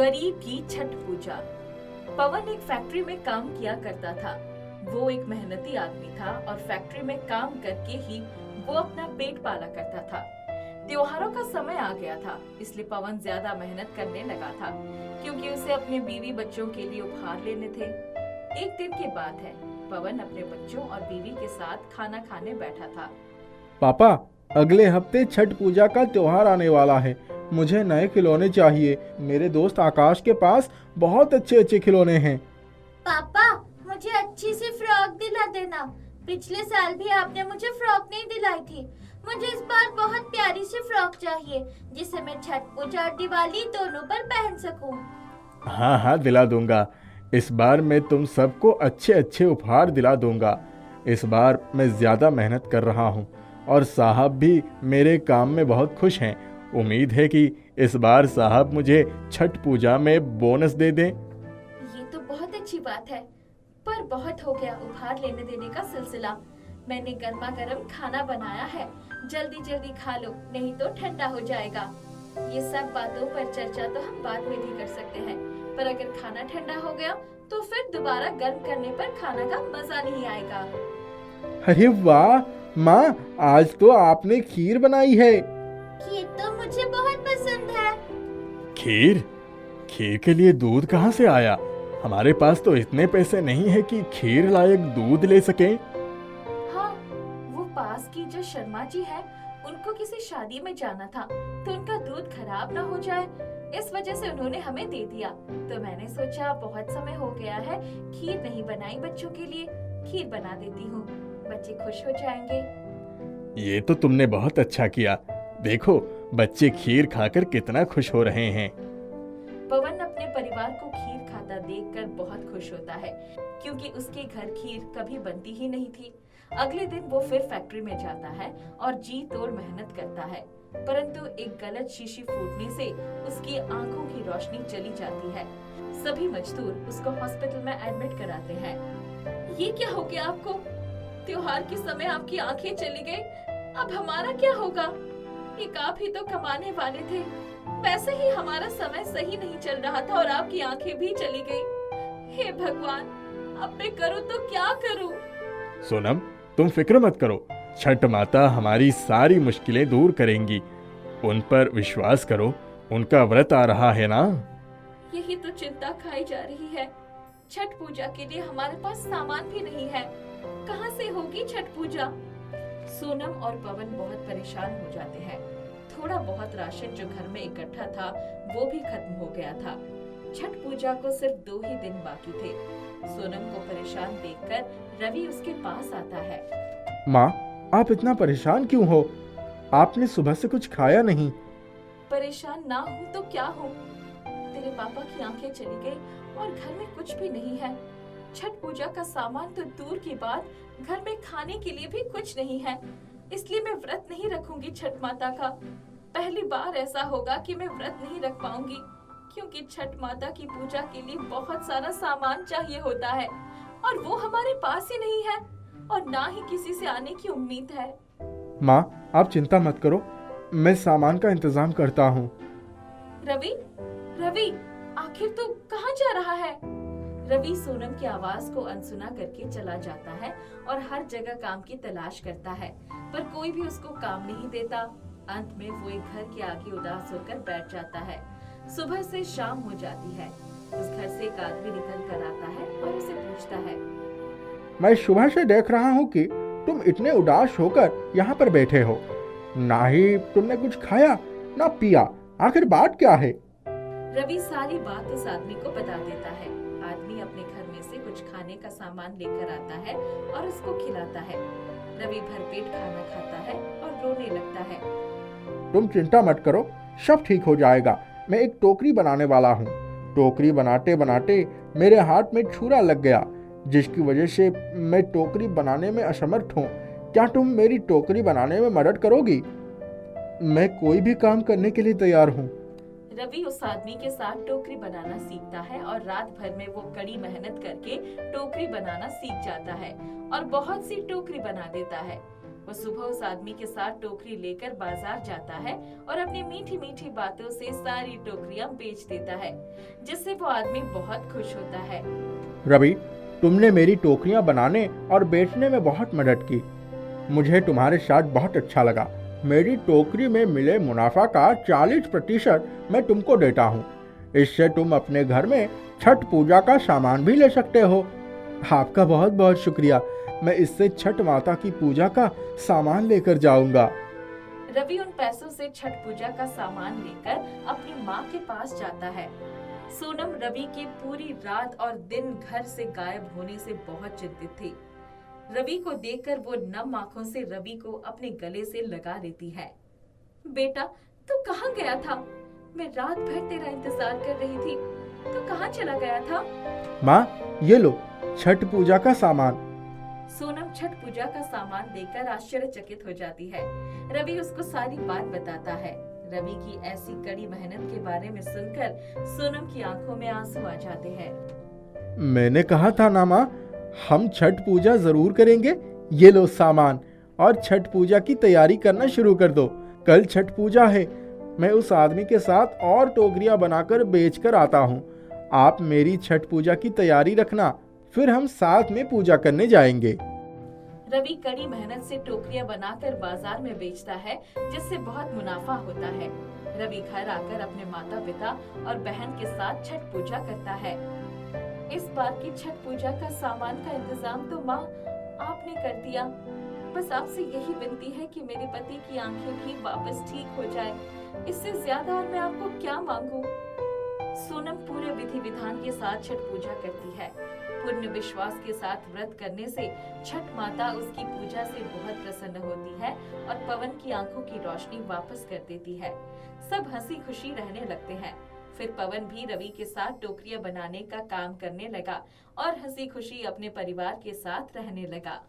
गरीब की छठ पूजा। पवन एक फैक्ट्री में काम किया करता था। वो एक मेहनती आदमी था और फैक्ट्री में काम करके ही वो अपना पेट पाला करता था। त्योहारों का समय आ गया था, इसलिए पवन ज्यादा मेहनत करने लगा था, क्योंकि उसे अपने बीवी बच्चों के लिए उपहार लेने थे। एक दिन की बात है, पवन अपने बच्चों और बीवी के साथ खाना खाने बैठा था। पापा, अगले हफ्ते छठ पूजा का त्योहार आने वाला है। मुझे नए खिलौने चाहिए। मेरे दोस्त आकाश के पास बहुत अच्छे अच्छे खिलौने हैं। पापा, मुझे अच्छी सी फ्रॉक दिला देना। पिछले साल भी आपने मुझे फ्रॉक नहीं दिलाई थी। मुझे इस बार बहुत प्यारी सी फ्रॉक चाहिए, जिसे मैं छठ पूजा और दिवाली दोनों पर पहन सकूं। हाँ हाँ, दिला दूंगा। इस बार मैं तुम सबको अच्छे अच्छे उपहार दिला दूंगा। इस बार मैं ज्यादा मेहनत कर रहा हूँ और साहब भी मेरे काम में बहुत खुश हैं। उम्मीद है कि इस बार साहब मुझे छठ पूजा में बोनस दे दें। ये तो बहुत अच्छी बात है, पर बहुत हो गया उपहार लेने देने का सिलसिला। मैंने गर्मा गर्म खाना बनाया है, जल्दी जल्दी खा लो, नहीं तो ठंडा हो जाएगा। ये सब बातों पर चर्चा तो हम बाद में भी कर सकते हैं, पर अगर खाना ठंडा हो गया तो फिर दोबारा गर्म करने पर खाना का मजा नहीं आएगा। अरे वाह माँ, आज तो आपने खीर बनाई है। खीर तो मुझे बहुत पसंद है। खीर? खीर के लिए दूध कहाँ से आया? हमारे पास तो इतने पैसे नहीं है कि खीर लायक दूध ले सकें। हाँ, वो पास की जो शर्मा जी है, उनको किसी शादी में जाना था, तो उनका दूध खराब ना हो जाए, इस वजह से उन्होंने हमें दे दिया। तो मैंने सोचा बहुत समय हो गया है, खीर नहीं बनाई बच्चों के लिए, खीर बना देती हूँ, बच्चे खुश हो जाएंगे। ये तो तुमने बहुत अच्छा किया। देखो, बच्चे खीर खाकर कितना खुश हो रहे हैं। पवन अपने परिवार को खीर खाता देखकर बहुत खुश होता है, क्योंकि उसके घर खीर कभी बनती ही नहीं थी। अगले दिन वो फिर फैक्ट्री में जाता है और जी तोड़ मेहनत करता है, परंतु एक गलत शीशी फूटने से उसकी आंखों की रोशनी चली जाती है। सभी मजदूर उसको हॉस्पिटल में एडमिट कराते हैं। ये क्या हो गया आपको? त्योहार के समय आपकी आंखें चली गई, अब हमारा क्या होगा? एक आप ही तो कमाने वाले थे, वैसे ही हमारा समय सही नहीं चल रहा था और आपकी आंखें भी चली गई। हे भगवान, अब मैं करूं तो क्या करूं? सोनम, तुम फिक्र मत करो। छठ माता हमारी सारी मुश्किलें दूर करेंगी। उन पर विश्वास करो, उनका व्रत आ रहा है ना। यही तो चिंता खाई जा रही है। छठ पूजा के लिए हमारे पास सामान भी नहीं है, कहां से होगी छठ पूजा? सोनम और पवन बहुत परेशान हो जाते हैं। थोड़ा बहुत राशन जो घर में इकट्ठा था वो भी खत्म हो गया था। छठ पूजा को सिर्फ 2 ही दिन बाकी थे। सोनम को परेशान देखकर रवि उसके पास आता है। माँ, आप इतना परेशान क्यों हो? आपने सुबह से कुछ खाया नहीं। परेशान ना हूँ तो क्या हूँ? तेरे पापा की आंखें चली गई और घर में कुछ भी नहीं है। छठ पूजा का सामान तो दूर की बात, घर में खाने के लिए भी कुछ नहीं है, इसलिए मैं व्रत नहीं रखूंगी छठ माता का। पहली बार ऐसा होगा कि मैं व्रत नहीं रख पाऊंगी, क्योंकि छठ माता की पूजा के लिए बहुत सारा सामान चाहिए होता है और वो हमारे पास ही नहीं है और ना ही किसी से आने की उम्मीद है। माँ, आप चिंता मत करो, मैं सामान का इंतजाम करता हूँ। रवि, रवि, आखिर तू कहाँ जा रहा है? रवि सोनम की आवाज को अनसुना करके चला जाता है और हर जगह काम की तलाश करता है, पर कोई भी उसको काम नहीं देता। अंत में वो एक घर के आगे उदास होकर बैठ जाता है। सुबह से शाम हो जाती है। उस घर से एक आदमी निकल कर आता है और उसे पूछता है। मैं सुबह से देख रहा हूँ कि तुम इतने उदास होकर यहाँ पर बैठे हो। ना ही तुमने कुछ खाया ना पिया, आखिर बात क्या है? रवि सारी बात उस आदमी को बता देता है। आदमी अपने घर में से कुछ खाने का सामान लेकर आता है और उसको खिलाता है। रवि भरपेट खाना खाता है और रोने लगता है। तुम चिंता मत करो, सब ठीक हो जाएगा। मैं एक टोकरी बनाने वाला हूँ। टोकरी बनाते बनाते मेरे हाथ में छुरा लग गया, जिसकी वजह से मैं टोकरी बनाने में असमर्थ हूँ। क्या तुम मेरी टोकरी बनाने में मदद करोगी? मैं कोई भी काम करने के लिए तैयार हूँ। रवि उस आदमी के साथ टोकरी बनाना सीखता है और रात भर में वो कड़ी मेहनत करके टोकरी बनाना सीख जाता है और बहुत सी टोकरी बना देता है। वो सुबह उस आदमी के साथ टोकरी लेकर बाजार जाता है और अपनी मीठी मीठी बातों से सारी टोकरियां बेच देता है, जिससे वो आदमी बहुत खुश होता है। रवि, तुमने मेरी टोकरियां बनाने और बेचने में बहुत मदद की। मुझे तुम्हारे साथ बहुत अच्छा लगा। मेरी टोकरी में मिले मुनाफा का 40% मैं तुमको देता हूँ। इससे तुम अपने घर में छठ पूजा का सामान भी ले सकते हो। आपका बहुत बहुत शुक्रिया। मैं इससे छठ माता की पूजा का सामान लेकर जाऊंगा। रवि उन पैसों से छठ पूजा का सामान लेकर अपनी माँ के पास जाता है। सोनम रवि के पूरी रात और दिन घर से गायब होने से बहुत चिंतित थी। रवि को देखकर वो नम आंखों से रवि को अपने गले से लगा लेती है। बेटा, तू कहाँ गया था? मैं रात भर तेरा इंतजार कर रही थी। तू कहाँ चला गया था? माँ, ये लो छठ पूजा का सामान। सोनम छठ पूजा का सामान देखकर आश्चर्यचकित हो जाती है। रवि उसको सारी बात बताता है। रवि की ऐसी कड़ी मेहनत के बारे में सुनकर सोनम की आंखों में आंसू आ जाते हैं। मैंने कहा था ना माँ, हम छठ पूजा जरूर करेंगे। ये लो सामान और छठ पूजा की तैयारी करना शुरू कर दो। कल छठ पूजा है। मैं उस आदमी के साथ और टोकरियां बनाकर बेच कर आता हूँ। आप मेरी छठ पूजा की तैयारी रखना, फिर हम साथ में पूजा करने जाएंगे। रवि कड़ी मेहनत से टोकरियां बनाकर बाजार में बेचता है, जिससे बहुत मुनाफा होता है। रवि घर आकर अपने माता पिता और बहन के साथ छठ पूजा करता है। इस बार की छठ पूजा का सामान का इंतजाम तो माँ आपने कर दिया। बस आपसे यही विनती है कि मेरे पति की आंखें भी वापस ठीक हो जाए। इससे ज्यादा और मैं आपको क्या मांगू? सोनम पूरे विधि विधान के साथ छठ पूजा करती है। पूर्ण विश्वास के साथ व्रत करने से छठ माता उसकी पूजा से बहुत प्रसन्न होती है और पवन की आंखों की रोशनी वापस कर देती है। सब हंसी खुशी रहने लगते हैं। फिर पवन भी रवि के साथ टोकरियां बनाने का काम करने लगा और हंसी खुशी अपने परिवार के साथ रहने लगा।